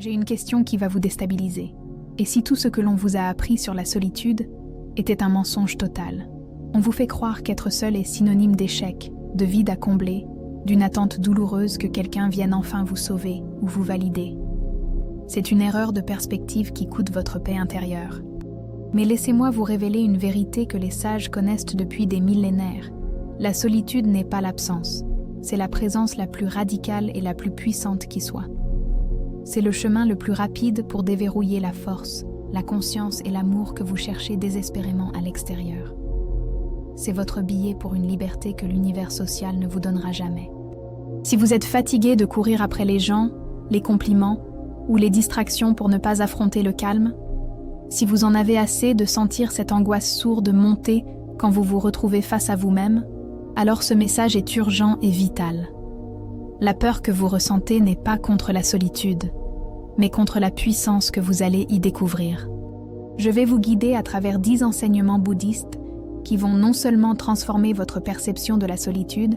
J'ai une question qui va vous déstabiliser. Et si tout ce que l'on vous a appris sur la solitude était un mensonge total? On vous fait croire qu'être seul est synonyme d'échec, de vide à combler, d'une attente douloureuse que quelqu'un vienne enfin vous sauver ou vous valider. C'est une erreur de perspective qui coûte votre paix intérieure. Mais laissez-moi vous révéler une vérité que les sages connaissent depuis des millénaires. La solitude n'est pas l'absence, c'est la présence la plus radicale et la plus puissante qui soit. C'est le chemin le plus rapide pour déverrouiller la force, la conscience et l'amour que vous cherchez désespérément à l'extérieur. C'est votre billet pour une liberté que l'univers social ne vous donnera jamais. Si vous êtes fatigué de courir après les gens, les compliments ou les distractions pour ne pas affronter le calme, si vous en avez assez de sentir cette angoisse sourde monter quand vous vous retrouvez face à vous-même, alors ce message est urgent et vital. La peur que vous ressentez n'est pas contre la solitude, mais contre la puissance que vous allez y découvrir. Je vais vous guider à travers 10 enseignements bouddhistes qui vont non seulement transformer votre perception de la solitude,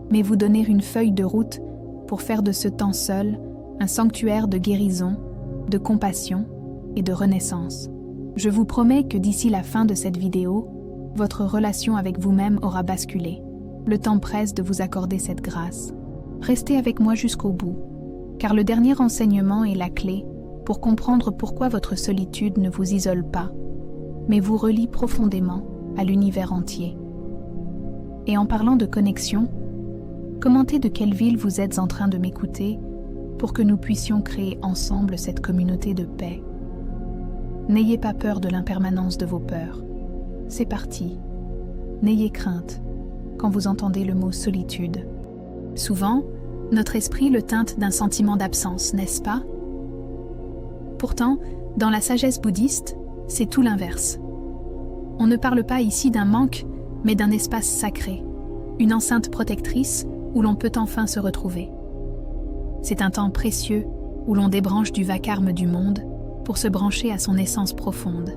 mais vous donner une feuille de route pour faire de ce temps seul un sanctuaire de guérison, de compassion et de renaissance. Je vous promets que d'ici la fin de cette vidéo, votre relation avec vous-même aura basculé. Le temps presse de vous accorder cette grâce. Restez avec moi jusqu'au bout, car le dernier enseignement est la clé pour comprendre pourquoi votre solitude ne vous isole pas, mais vous relie profondément à l'univers entier. Et en parlant de connexion, commentez de quelle ville vous êtes en train de m'écouter pour que nous puissions créer ensemble cette communauté de paix. N'ayez pas peur de l'impermanence de vos peurs. C'est parti. N'ayez crainte quand vous entendez le mot solitude. Souvent, notre esprit le teinte d'un sentiment d'absence, n'est-ce pas? Pourtant, dans la sagesse bouddhiste, c'est tout l'inverse. On ne parle pas ici d'un manque, mais d'un espace sacré, une enceinte protectrice où l'on peut enfin se retrouver. C'est un temps précieux où l'on débranche du vacarme du monde pour se brancher à son essence profonde,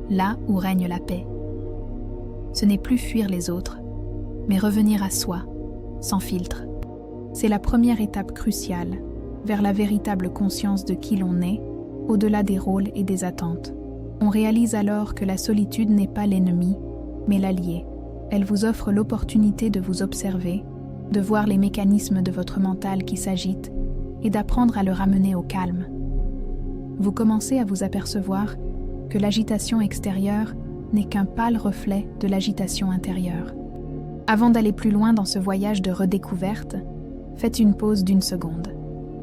là où règne la paix. Ce n'est plus fuir les autres, mais revenir à soi, sans filtre. C'est la première étape cruciale vers la véritable conscience de qui l'on est, au-delà des rôles et des attentes. On réalise alors que la solitude n'est pas l'ennemi, mais l'allié. Elle vous offre l'opportunité de vous observer, de voir les mécanismes de votre mental qui s'agitent et d'apprendre à le ramener au calme. Vous commencez à vous apercevoir que l'agitation extérieure n'est qu'un pâle reflet de l'agitation intérieure. Avant d'aller plus loin dans ce voyage de redécouverte, faites une pause d'1 seconde.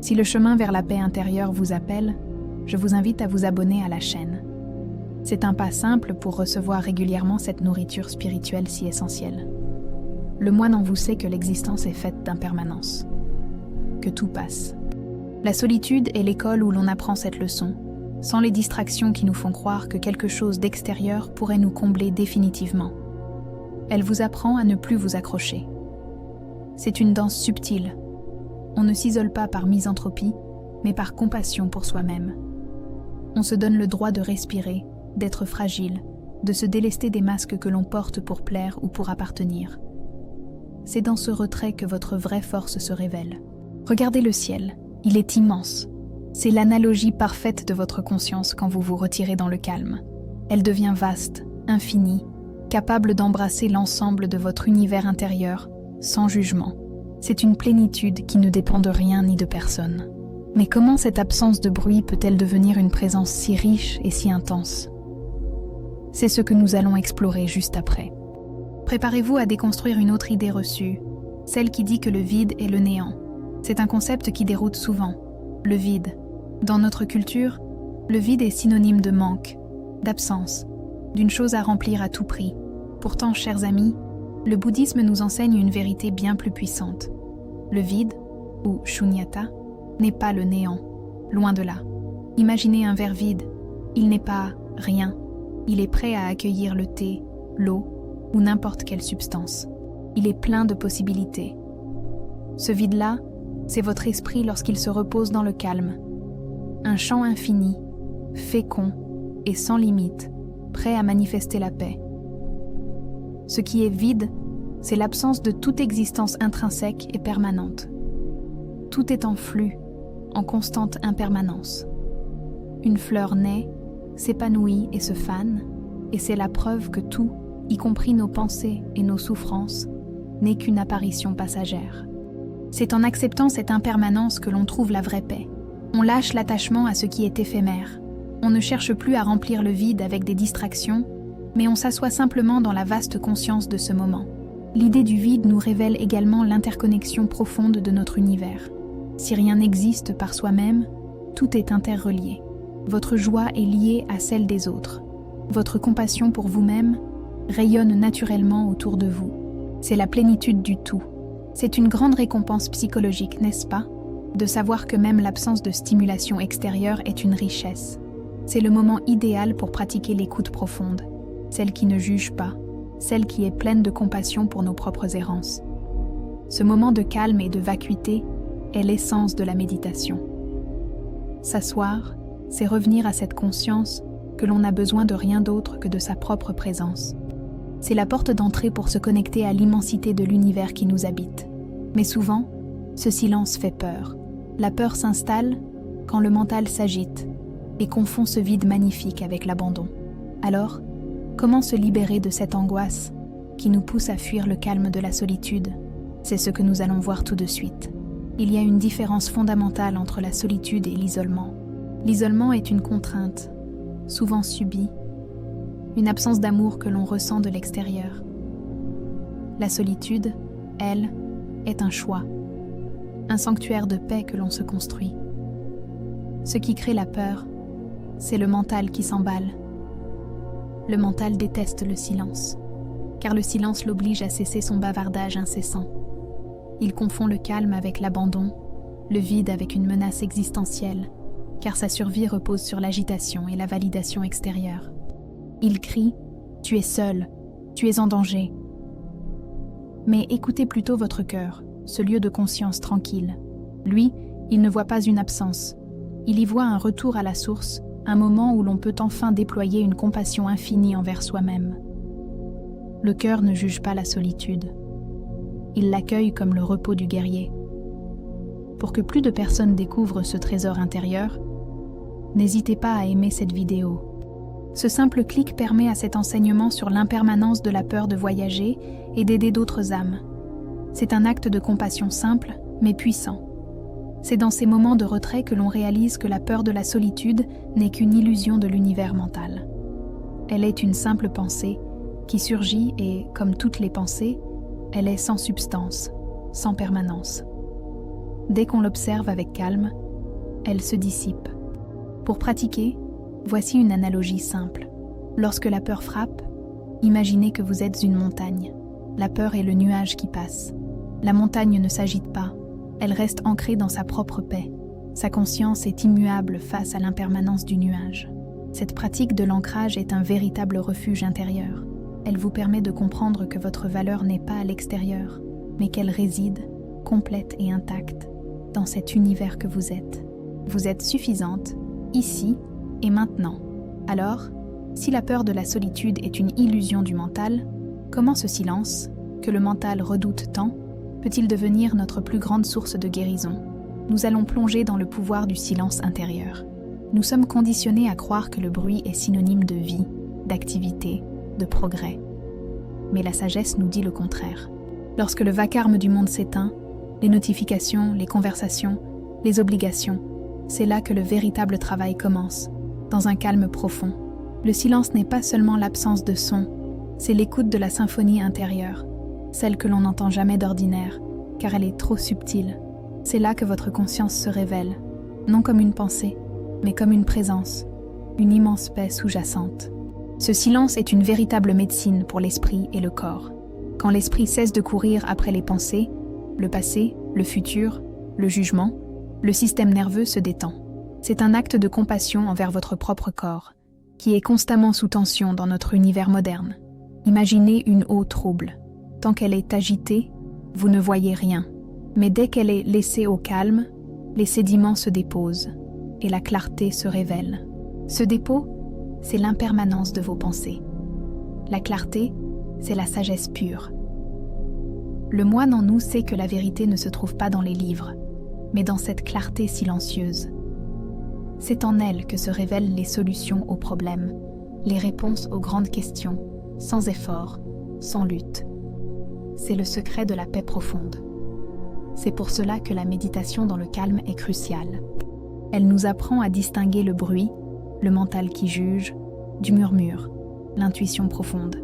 Si le chemin vers la paix intérieure vous appelle, je vous invite à vous abonner à la chaîne. C'est un pas simple pour recevoir régulièrement cette nourriture spirituelle si essentielle. Le moine en vous sait que l'existence est faite d'impermanence, que tout passe. La solitude est l'école où l'on apprend cette leçon, sans les distractions qui nous font croire que quelque chose d'extérieur pourrait nous combler définitivement. Elle vous apprend à ne plus vous accrocher. C'est une danse subtile. On ne s'isole pas par misanthropie, mais par compassion pour soi-même. On se donne le droit de respirer, d'être fragile, de se délester des masques que l'on porte pour plaire ou pour appartenir. C'est dans ce retrait que votre vraie force se révèle. Regardez le ciel, il est immense. C'est l'analogie parfaite de votre conscience quand vous vous retirez dans le calme. Elle devient vaste, infinie, capable d'embrasser l'ensemble de votre univers intérieur, sans jugement. C'est une plénitude qui ne dépend de rien ni de personne. Mais comment cette absence de bruit peut-elle devenir une présence si riche et si intense? C'est ce que nous allons explorer juste après. Préparez-vous à déconstruire une autre idée reçue, celle qui dit que le vide est le néant. C'est un concept qui déroute souvent. Le vide. Dans notre culture, le vide est synonyme de manque, d'absence, d'une chose à remplir à tout prix. Pourtant, chers amis, le bouddhisme nous enseigne une vérité bien plus puissante. Le vide, ou shunyata, n'est pas le néant, loin de là. Imaginez un verre vide, il n'est pas rien, il est prêt à accueillir le thé, l'eau ou n'importe quelle substance. Il est plein de possibilités. Ce vide-là, c'est votre esprit lorsqu'il se repose dans le calme. Un champ infini, fécond et sans limite, prêt à manifester la paix. Ce qui est vide, c'est l'absence de toute existence intrinsèque et permanente. Tout est en flux, en constante impermanence. Une fleur naît, s'épanouit et se fane, et c'est la preuve que tout, y compris nos pensées et nos souffrances, n'est qu'une apparition passagère. C'est en acceptant cette impermanence que l'on trouve la vraie paix. On lâche l'attachement à ce qui est éphémère. On ne cherche plus à remplir le vide avec des distractions, mais on s'assoit simplement dans la vaste conscience de ce moment. L'idée du vide nous révèle également l'interconnexion profonde de notre univers. Si rien n'existe par soi-même, tout est interrelié. Votre joie est liée à celle des autres. Votre compassion pour vous-même rayonne naturellement autour de vous. C'est la plénitude du tout. C'est une grande récompense psychologique, n'est-ce pas? De savoir que même l'absence de stimulation extérieure est une richesse. C'est le moment idéal pour pratiquer l'écoute profonde, celle qui ne juge pas, celle qui est pleine de compassion pour nos propres errances. Ce moment de calme et de vacuité est l'essence de la méditation. S'asseoir, c'est revenir à cette conscience que l'on n'a besoin de rien d'autre que de sa propre présence. C'est la porte d'entrée pour se connecter à l'immensité de l'univers qui nous habite. Mais souvent, ce silence fait peur. La peur s'installe quand le mental s'agite et confond ce vide magnifique avec l'abandon. Alors, comment se libérer de cette angoisse qui nous pousse à fuir le calme de la solitude? C'est ce que nous allons voir tout de suite. Il y a une différence fondamentale entre la solitude et l'isolement. L'isolement est une contrainte, souvent subie, une absence d'amour que l'on ressent de l'extérieur. La solitude, elle, est un choix, un sanctuaire de paix que l'on se construit. Ce qui crée la peur, c'est le mental qui s'emballe. Le mental déteste le silence, car le silence l'oblige à cesser son bavardage incessant. Il confond le calme avec l'abandon, le vide avec une menace existentielle, car sa survie repose sur l'agitation et la validation extérieure. Il crie « Tu es seul, tu es en danger ». Mais écoutez plutôt votre cœur, ce lieu de conscience tranquille. Lui, il ne voit pas une absence. Il y voit un retour à la source, un moment où l'on peut enfin déployer une compassion infinie envers soi-même. Le cœur ne juge pas la solitude. Il l'accueille comme le repos du guerrier. Pour que plus de personnes découvrent ce trésor intérieur, n'hésitez pas à aimer cette vidéo. Ce simple clic permet à cet enseignement sur l'impermanence de la peur de voyager et d'aider d'autres âmes. C'est un acte de compassion simple, mais puissant. C'est dans ces moments de retrait que l'on réalise que la peur de la solitude n'est qu'une illusion de l'univers mental. Elle est une simple pensée qui surgit et, comme toutes les pensées, elle est sans substance, sans permanence. Dès qu'on l'observe avec calme, elle se dissipe. Pour pratiquer, voici une analogie simple. Lorsque la peur frappe, imaginez que vous êtes une montagne. La peur est le nuage qui passe. La montagne ne s'agite pas, elle reste ancrée dans sa propre paix. Sa conscience est immuable face à l'impermanence du nuage. Cette pratique de l'ancrage est un véritable refuge intérieur. Elle vous permet de comprendre que votre valeur n'est pas à l'extérieur, mais qu'elle réside, complète et intacte, dans cet univers que vous êtes. Vous êtes suffisante, ici et maintenant. Alors, si la peur de la solitude est une illusion du mental, comment ce silence, que le mental redoute tant, peut-il devenir notre plus grande source de guérison? Nous allons plonger dans le pouvoir du silence intérieur. Nous sommes conditionnés à croire que le bruit est synonyme de vie, d'activité, de progrès. Mais la sagesse nous dit le contraire. Lorsque le vacarme du monde s'éteint, les notifications, les conversations, les obligations, c'est là que le véritable travail commence, dans un calme profond. Le silence n'est pas seulement l'absence de son, c'est l'écoute de la symphonie intérieure, celle que l'on n'entend jamais d'ordinaire, car elle est trop subtile. C'est là que votre conscience se révèle, non comme une pensée, mais comme une présence, une immense paix sous-jacente. Ce silence est une véritable médecine pour l'esprit et le corps. Quand l'esprit cesse de courir après les pensées, le passé, le futur, le jugement, le système nerveux se détend. C'est un acte de compassion envers votre propre corps, qui est constamment sous tension dans notre univers moderne. Imaginez une eau trouble. Tant qu'elle est agitée, vous ne voyez rien. Mais dès qu'elle est laissée au calme, les sédiments se déposent et la clarté se révèle. Ce dépôt, c'est l'impermanence de vos pensées. La clarté, c'est la sagesse pure. Le moine en nous sait que la vérité ne se trouve pas dans les livres, mais dans cette clarté silencieuse. C'est en elle que se révèlent les solutions aux problèmes, les réponses aux grandes questions, sans effort, sans lutte. C'est le secret de la paix profonde. C'est pour cela que la méditation dans le calme est cruciale. Elle nous apprend à distinguer le bruit, le mental qui juge, du murmure, l'intuition profonde.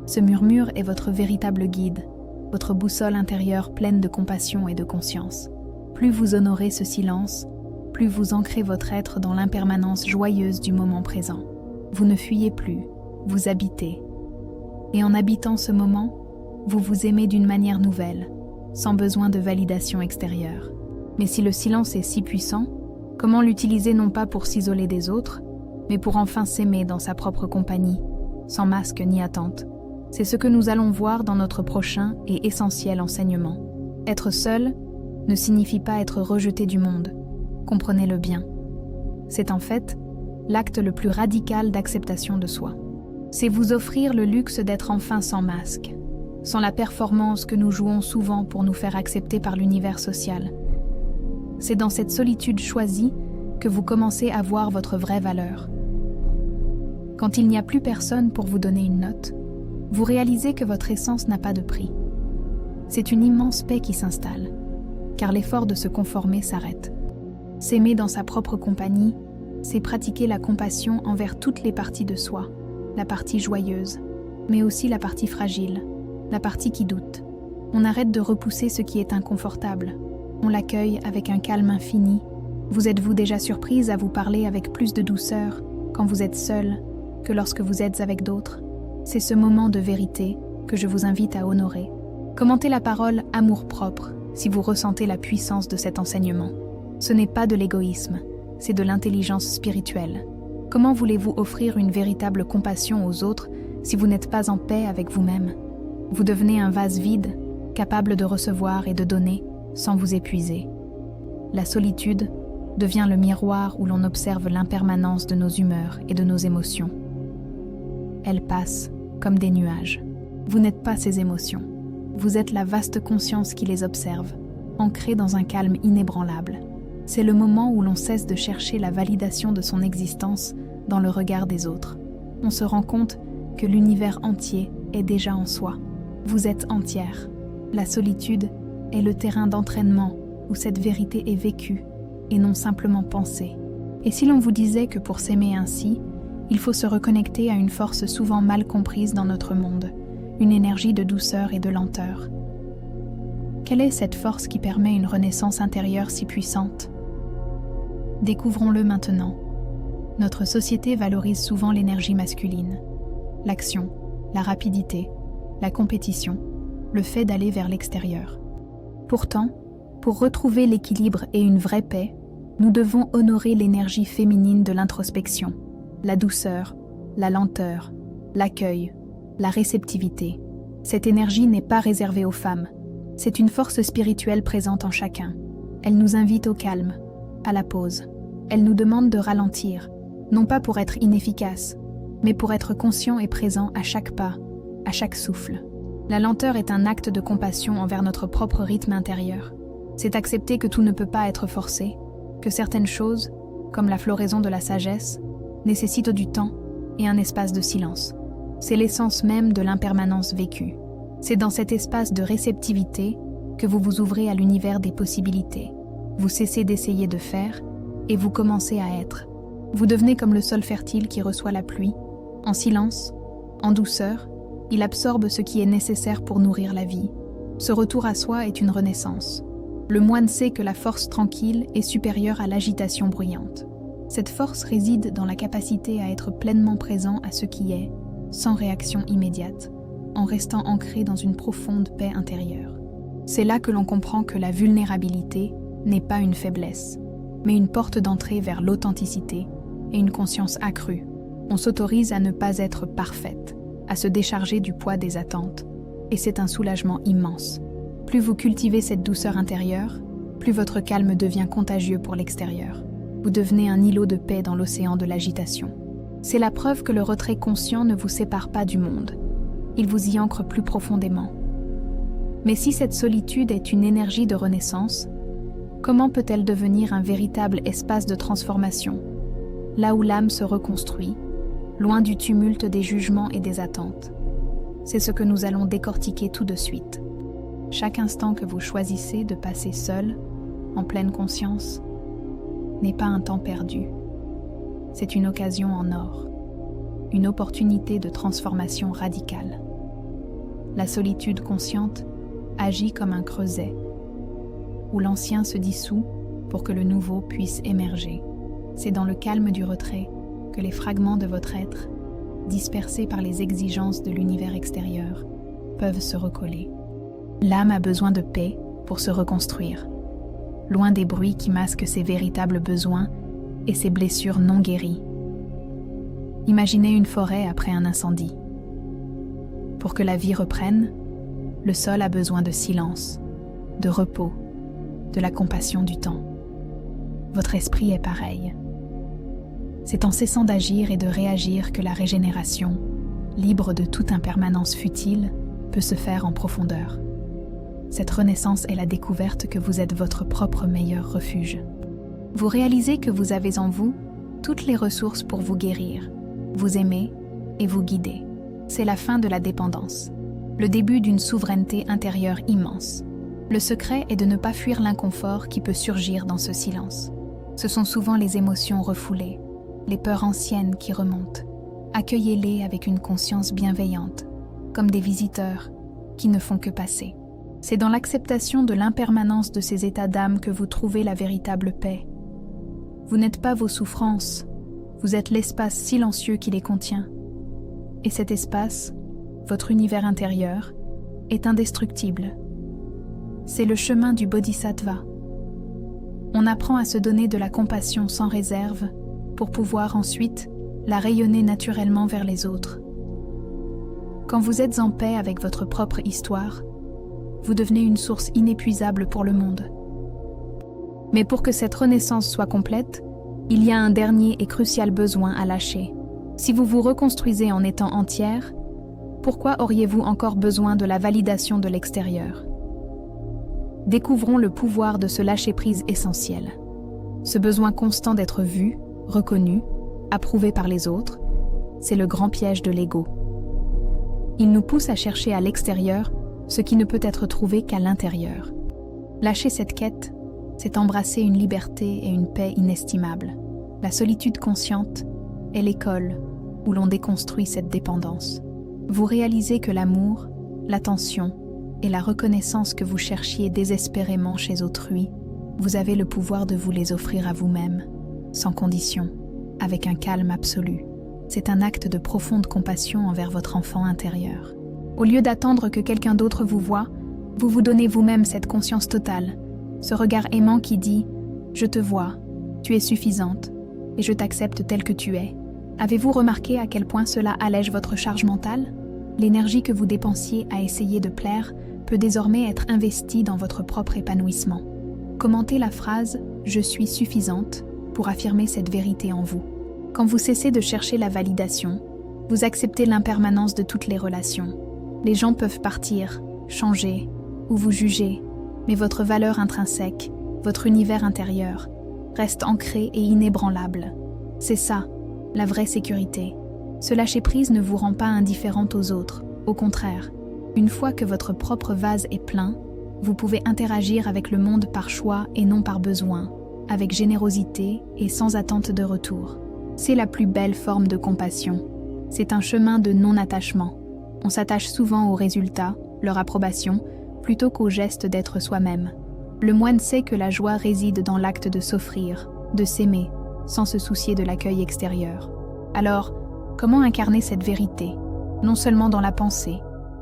Ce murmure est votre véritable guide, votre boussole intérieure pleine de compassion et de conscience. Plus vous honorez ce silence, plus vous ancrez votre être dans l'impermanence joyeuse du moment présent. Vous ne fuyez plus, vous habitez. Et en habitant ce moment, vous vous aimez d'une manière nouvelle, sans besoin de validation extérieure. Mais si le silence est si puissant, comment l'utiliser non pas pour s'isoler des autres, mais pour enfin s'aimer dans sa propre compagnie, sans masque ni attente? C'est ce que nous allons voir dans notre prochain et essentiel enseignement. Être seul ne signifie pas être rejeté du monde. Comprenez-le bien. C'est en fait l'acte le plus radical d'acceptation de soi. C'est vous offrir le luxe d'être enfin sans masque, sans la performance que nous jouons souvent pour nous faire accepter par l'univers social. C'est dans cette solitude choisie que vous commencez à voir votre vraie valeur. Quand il n'y a plus personne pour vous donner une note, vous réalisez que votre essence n'a pas de prix. C'est une immense paix qui s'installe, car l'effort de se conformer s'arrête. S'aimer dans sa propre compagnie, c'est pratiquer la compassion envers toutes les parties de soi, la partie joyeuse, mais aussi la partie fragile, la partie qui doute. On arrête de repousser ce qui est inconfortable. On l'accueille avec un calme infini. Vous êtes-vous déjà surprise à vous parler avec plus de douceur quand vous êtes seul que lorsque vous êtes avec d'autres? C'est ce moment de vérité que je vous invite à honorer. Commentez la parole « amour-propre » si vous ressentez la puissance de cet enseignement. Ce n'est pas de l'égoïsme, c'est de l'intelligence spirituelle. Comment voulez-vous offrir une véritable compassion aux autres si vous n'êtes pas en paix avec vous-même? Vous devenez un vase vide, capable de recevoir et de donner sans vous épuiser. La solitude devient le miroir où l'on observe l'impermanence de nos humeurs et de nos émotions. Elles passent comme des nuages. Vous n'êtes pas ces émotions. Vous êtes la vaste conscience qui les observe, ancrée dans un calme inébranlable. C'est le moment où l'on cesse de chercher la validation de son existence dans le regard des autres. On se rend compte que l'univers entier est déjà en soi. Vous êtes entière. La solitude est le terrain d'entraînement où cette vérité est vécue et non simplement pensée. Et si l'on vous disait que pour s'aimer ainsi, il faut se reconnecter à une force souvent mal comprise dans notre monde, une énergie de douceur et de lenteur. Quelle est cette force qui permet une renaissance intérieure si puissante? Découvrons-le maintenant. Notre société valorise souvent l'énergie masculine, l'action, la rapidité, la compétition, le fait d'aller vers l'extérieur. Pourtant, pour retrouver l'équilibre et une vraie paix, nous devons honorer l'énergie féminine de l'introspection, la douceur, la lenteur, l'accueil, la réceptivité. Cette énergie n'est pas réservée aux femmes. C'est une force spirituelle présente en chacun. Elle nous invite au calme, à la pause. Elle nous demande de ralentir, non pas pour être inefficace, mais pour être conscient et présent à chaque pas, à chaque souffle. La lenteur est un acte de compassion envers notre propre rythme intérieur. C'est accepter que tout ne peut pas être forcé, que certaines choses, comme la floraison de la sagesse, nécessitent du temps et un espace de silence. C'est l'essence même de l'impermanence vécue. C'est dans cet espace de réceptivité que vous vous ouvrez à l'univers des possibilités. Vous cessez d'essayer de faire et vous commencez à être. Vous devenez comme le sol fertile qui reçoit la pluie. En silence, en douceur, il absorbe ce qui est nécessaire pour nourrir la vie. Ce retour à soi est une renaissance. Le moine sait que la force tranquille est supérieure à l'agitation bruyante. Cette force réside dans la capacité à être pleinement présent à ce qui est, sans réaction immédiate, en restant ancré dans une profonde paix intérieure. C'est là que l'on comprend que la vulnérabilité n'est pas une faiblesse, mais une porte d'entrée vers l'authenticité et une conscience accrue. On s'autorise à ne pas être parfaite, à se décharger du poids des attentes, et c'est un soulagement immense. Plus vous cultivez cette douceur intérieure, plus votre calme devient contagieux pour l'extérieur. Vous devenez un îlot de paix dans l'océan de l'agitation. C'est la preuve que le retrait conscient ne vous sépare pas du monde. Il vous y ancre plus profondément. Mais si cette solitude est une énergie de renaissance, comment peut-elle devenir un véritable espace de transformation, là où l'âme se reconstruit, loin du tumulte des jugements et des attentes. C'est ce que nous allons décortiquer tout de suite. Chaque instant que vous choisissez de passer seul, en pleine conscience, n'est pas un temps perdu. C'est une occasion en or, une opportunité de transformation radicale. La solitude consciente agit comme un creuset, où l'ancien se dissout pour que le nouveau puisse émerger. C'est dans le calme du retrait que les fragments de votre être, dispersés par les exigences de l'univers extérieur, peuvent se recoller. L'âme a besoin de paix pour se reconstruire, loin des bruits qui masquent ses véritables besoins et ses blessures non guéries. Imaginez une forêt après un incendie. Pour que la vie reprenne, le sol a besoin de silence, de repos, de la compassion du temps. Votre esprit est pareil. C'est en cessant d'agir et de réagir que la régénération, libre de toute impermanence futile, peut se faire en profondeur. Cette renaissance est la découverte que vous êtes votre propre meilleur refuge. Vous réalisez que vous avez en vous toutes les ressources pour vous guérir, vous aimer et vous guider. C'est la fin de la dépendance, le début d'une souveraineté intérieure immense. Le secret est de ne pas fuir l'inconfort qui peut surgir dans ce silence. Ce sont souvent les émotions refoulées, les peurs anciennes qui remontent. Accueillez-les avec une conscience bienveillante, comme des visiteurs qui ne font que passer. C'est dans l'acceptation de l'impermanence de ces états d'âme que vous trouvez la véritable paix. Vous n'êtes pas vos souffrances, vous êtes l'espace silencieux qui les contient. Et cet espace, votre univers intérieur, est indestructible. C'est le chemin du bodhisattva. On apprend à se donner de la compassion sans réserve pour pouvoir ensuite la rayonner naturellement vers les autres. Quand vous êtes en paix avec votre propre histoire, vous devenez une source inépuisable pour le monde. Mais pour que cette renaissance soit complète, il y a un dernier et crucial besoin à lâcher. Si vous vous reconstruisez en étant entière, pourquoi auriez-vous encore besoin de la validation de l'extérieur ? Découvrons le pouvoir de ce lâcher-prise essentiel. Ce besoin constant d'être vu, reconnu, approuvé par les autres, c'est le grand piège de l'ego. Il nous pousse à chercher à l'extérieur ce qui ne peut être trouvé qu'à l'intérieur. Lâcher cette quête, c'est embrasser une liberté et une paix inestimables. La solitude consciente est l'école où l'on déconstruit cette dépendance. Vous réalisez que l'amour, l'attention et la reconnaissance que vous cherchiez désespérément chez autrui, vous avez le pouvoir de vous les offrir à vous-même, sans condition, avec un calme absolu. C'est un acte de profonde compassion envers votre enfant intérieur. Au lieu d'attendre que quelqu'un d'autre vous voie, vous vous donnez vous-même cette conscience totale, ce regard aimant qui dit « Je te vois, tu es suffisante, et je t'accepte tel que tu es ». Avez-vous remarqué à quel point cela allège votre charge mentale ? L'énergie que vous dépensiez à essayer de plaire peut désormais être investie dans votre propre épanouissement. Commentez la phrase « Je suis suffisante » pour affirmer cette vérité en vous. Quand vous cessez de chercher la validation, vous acceptez l'impermanence de toutes les relations. Les gens peuvent partir, changer ou vous juger, mais votre valeur intrinsèque, votre univers intérieur, reste ancré et inébranlable. C'est ça, la vraie sécurité. Ce lâcher-prise ne vous rend pas indifférente aux autres. Au contraire, une fois que votre propre vase est plein, vous pouvez interagir avec le monde par choix et non par besoin, avec générosité et sans attente de retour. C'est la plus belle forme de compassion. C'est un chemin de non-attachement. On s'attache souvent aux résultats, leur approbation, plutôt qu'au geste d'être soi-même. Le moine sait que la joie réside dans l'acte de s'offrir, de s'aimer, sans se soucier de l'accueil extérieur. Alors, comment incarner cette vérité, non seulement dans la pensée,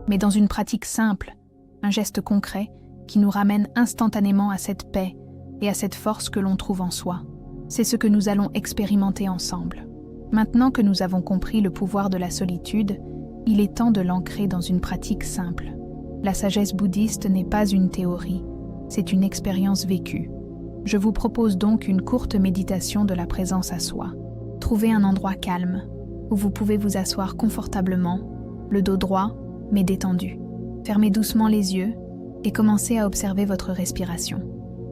mais dans une pratique simple, un geste concret qui nous ramène instantanément à cette paix et à cette force que l'on trouve en soi. C'est ce que nous allons expérimenter ensemble. Maintenant que nous avons compris le pouvoir de la solitude, il est temps de l'ancrer dans une pratique simple. La sagesse bouddhiste n'est pas une théorie, c'est une expérience vécue. Je vous propose donc une courte méditation de la présence à soi. Trouvez un endroit calme, où vous pouvez vous asseoir confortablement, le dos droit mais détendu. Fermez doucement les yeux et commencez à observer votre respiration.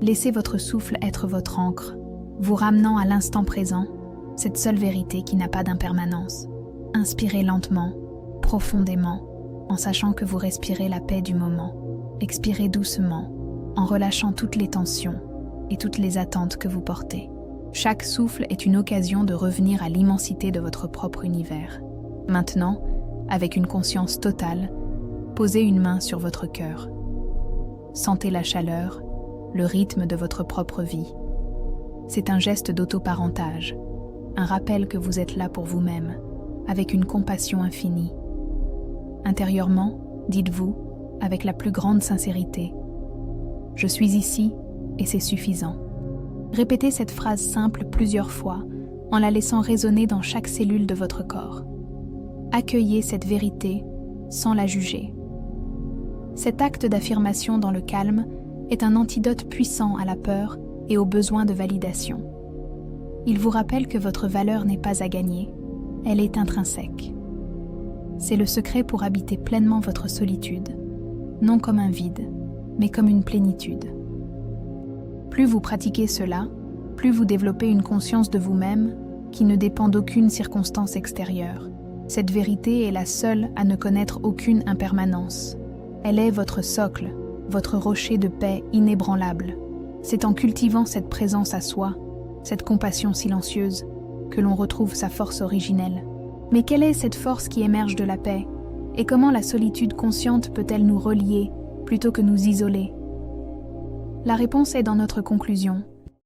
Laissez votre souffle être votre ancre, vous ramenant à l'instant présent, cette seule vérité qui n'a pas d'impermanence. Inspirez lentement, profondément, en sachant que vous respirez la paix du moment. Expirez doucement, en relâchant toutes les tensions et toutes les attentes que vous portez. Chaque souffle est une occasion de revenir à l'immensité de votre propre univers. Maintenant, avec une conscience totale, posez une main sur votre cœur. Sentez la chaleur, le rythme de votre propre vie. C'est un geste d'autoparentage, un rappel que vous êtes là pour vous-même, avec une compassion infinie. Intérieurement, dites-vous, avec la plus grande sincérité, « Je suis ici et c'est suffisant ». Répétez cette phrase simple plusieurs fois, en la laissant résonner dans chaque cellule de votre corps. Accueillez cette vérité sans la juger. Cet acte d'affirmation dans le calme est un antidote puissant à la peur et au besoin de validation. Il vous rappelle que votre valeur n'est pas à gagner, elle est intrinsèque. C'est le secret pour habiter pleinement votre solitude, non comme un vide, mais comme une plénitude. Plus vous pratiquez cela, plus vous développez une conscience de vous-même qui ne dépend d'aucune circonstance extérieure. Cette vérité est la seule à ne connaître aucune impermanence. Elle est votre socle, votre rocher de paix inébranlable. C'est en cultivant cette présence à soi, cette compassion silencieuse, que l'on retrouve sa force originelle. Mais quelle est cette force qui émerge de la paix? Et comment la solitude consciente peut-elle nous relier plutôt que nous isoler? La réponse est dans notre conclusion.